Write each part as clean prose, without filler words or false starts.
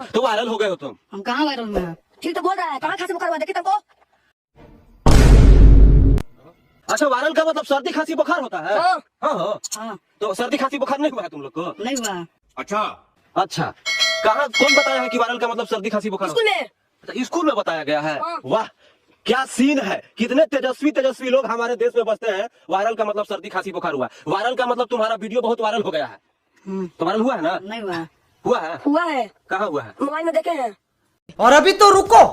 तो वायरल हो गए हो तुम। हम कहाँ वायरल में हैं? ठीक तो बोल रहा है, कहाँ खांसी बुखार हुआ देखी तुमको? अच्छा, वायरल का मतलब सर्दी खांसी बुखार होता है? हाँ। हाँ। हाँ, तो सर्दी खांसी बुखार नहीं हुआ है तुम लोग को? नहीं हुआ है। अच्छा, कहाँ कौन बताया है कि वायरल का मतलब सर्दी खांसी बुखार? स्कूल में। अच्छा, स्कूल में बताया गया है। हाँ। वाह, क्या सीन है। कितने तेजस्वी लोग हमारे देश में बसते हैं। वायरल का मतलब सर्दी खांसी बुखार हुआ। वायरल का मतलब तुम्हारा वीडियो बहुत वायरल हो गया है। तो वायरल हुआ है ना? नहीं हुआ है। हुआ है। हुआ है, कहाँ हुआ है? मोबाइल में देखे हैं। और अभी तो रुको,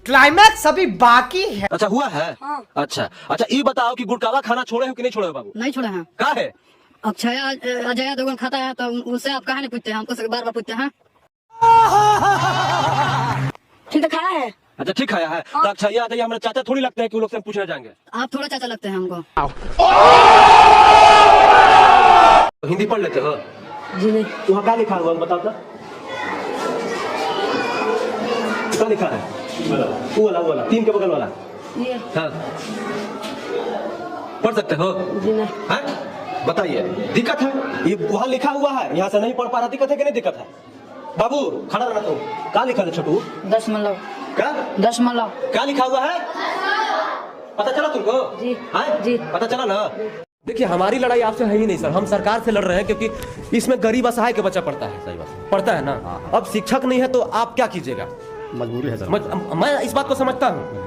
क्लाइमैक्स अभी बाकी है। अच्छा, हुआ है। हाँ। अच्छा, ये बताओ कि गुटकावा खाना छोड़े हो कि नहीं छोड़े हो बाबू? नहीं छोड़े हैं। कहा है? अक्षय अजय देवगन खाता है तो उससे आप कहा नहीं पूछते हैं? हमको बार बार पूछते हैं। ठीक तो खाया है। अच्छा, ठीक खाया है। तो अच्छा, ये आजाइए, हमारे चाचा थोड़ी लगते हैं कि वो लोग से पूछने जाएंगे। आप थोड़ा चाचा लगते हैं हमको। हिंदी पढ़ लेते हो? जी नहीं। वहाँ क्या लिखा हुआ बताओ तो? क्या लिखा है? वो वाला 3 के बगल वाला। ये हाँ, पढ़ सकते हो? जी नहीं। हाँ, बताइए। दिक्कत है? ये वहाँ लिखा हुआ है, यहाँ से नहीं पढ़ पा रहा। दिक्कत है कि नहीं दिक्कत है? बाबू खड़ा रहना तुम। क्या लिखा है छोटू? दशमलव। क्या? दशमलव। क्या लिखा हुआ है? पता चला तुमको? जी। हाँ? जी। पता चला ना? देखिए, हमारी लड़ाई आपसे है ही नहीं सर। हम सरकार से लड़ रहे हैं क्योंकि इसमें गरीब असहाय के बच्चा पढ़ता है। सही बात पढ़ता है ना। अब शिक्षक नहीं है तो आप क्या कीजिएगा? मजबूरी है सर। मैं इस बात को समझता हूँ।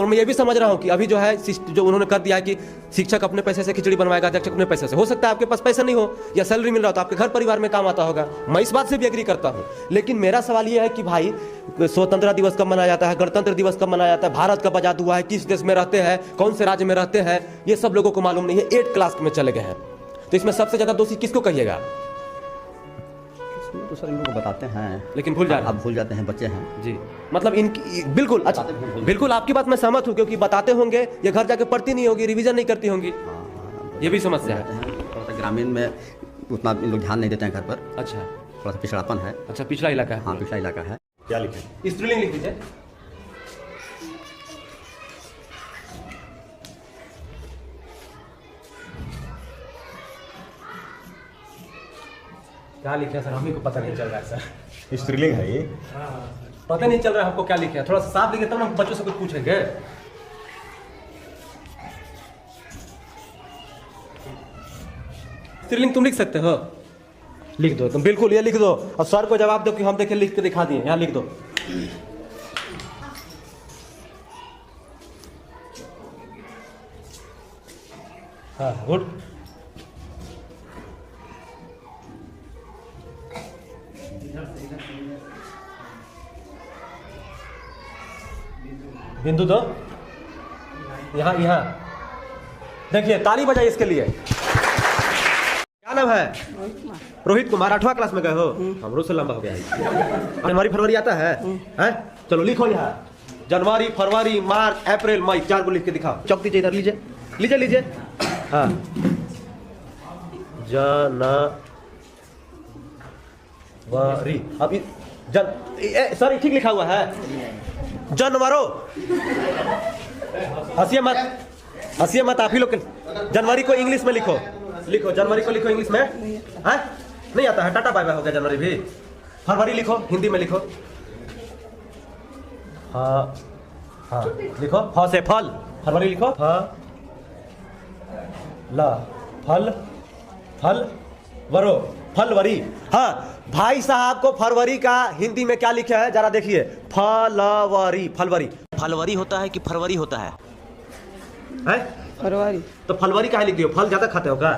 मैं ये भी समझ रहा हूँ कि अभी जो है जो उन्होंने कर दिया है कि शिक्षक अपने पैसे से खिचड़ी बनवाएगा, शिक्षक अपने पैसे से। हो सकता है आपके पास पैसा नहीं हो या सैलरी मिल रहा हो तो आपके घर परिवार में काम आता होगा। मैं इस बात से भी एग्री करता हूँ। लेकिन मेरा सवाल ये है कि भाई, स्वतंत्रता दिवस कब मनाया जाता है, गणतंत्र दिवस कब मनाया जाता है, भारत कब आजाद हुआ है, किस देश में रहते हैं, कौन से राज्य में रहते हैं, ये सब लोगों को मालूम नहीं है। 8 क्लास में चले गए हैं। तो इसमें सबसे ज्यादा दोषी किसको कहिएगा? तो सर इनको बताते हैं लेकिन भूल जाते हैं। आप भूल जाते हैं, बच्चे हैं जी। मतलब इनकी बिल्कुल। अच्छा, बिल्कुल आपकी बात मैं सहमत हूँ क्योंकि बताते होंगे, ये घर जाके पढ़ती नहीं होगी, रिवीजन नहीं करती होंगी। ये भी समस्या है। थोड़ा सा ग्रामीण में उतना लोग ध्यान नहीं देते हैं घर पर। अच्छा, थोड़ा सा पिछड़ापन है। अच्छा, पिछड़ा इलाका है। हाँ, पिछड़ा इलाका है। क्या लिखे? स्त्रीलिंग लिख दीजिए। क्या लिखे सर? हमें को पता नहीं चल रहा है सर। स्त्रीलिंग है ये। पता नहीं चल रहा है हमको क्या लिखे है। थोड़ा सा साफ लिखे तब ना बच्चों से कुछ पूछेंगे। स्त्रीलिंग तुम लिख सकते हो? लिख दो तुम, बिल्कुल ये लिख दो और सर को जवाब दो कि हम देखे लिख के दिखा दिए। यहाँ लिख दो। हाँ, गुड। बिंदु दो। यहाँ देखिए, ताली बजाइए इसके लिए। क्या नाम है? रोहित कुमार। 8वां क्लास में गए हो? हमरो से लंबा हो गया है। जनवरी फरवरी आता है? हैं? चलो लिखो यहाँ। जनवरी, फरवरी, मार्च, अप्रैल, मई, 4 को लिख के दिखाओ। चौक दीजिए इधर, लीजिए। हाँ, जनवरी। अभी सर ठीक लिखा हुआ है। जनवरो। हंसिए मत आप ही लोग। जनवरी को इंग्लिश में लिखो। जनवरी को लिखो इंग्लिश में। हाँ, नहीं आता है? टाटा बाय बाय हो गया जनवरी भी। फरवरी लिखो, हिंदी में लिखो। हाँ, लिखो। फ से फल। फरवरी लिखो। वरो, फलवरी। हाँ भाई साहब को फरवरी का हिंदी में क्या लिखा है जरा देखिए। फलवरी होता है कि फरवरी होता है? फरवरी। तो फलवरी काहे लिख दियो? फल ज्यादा खाते हो क्या?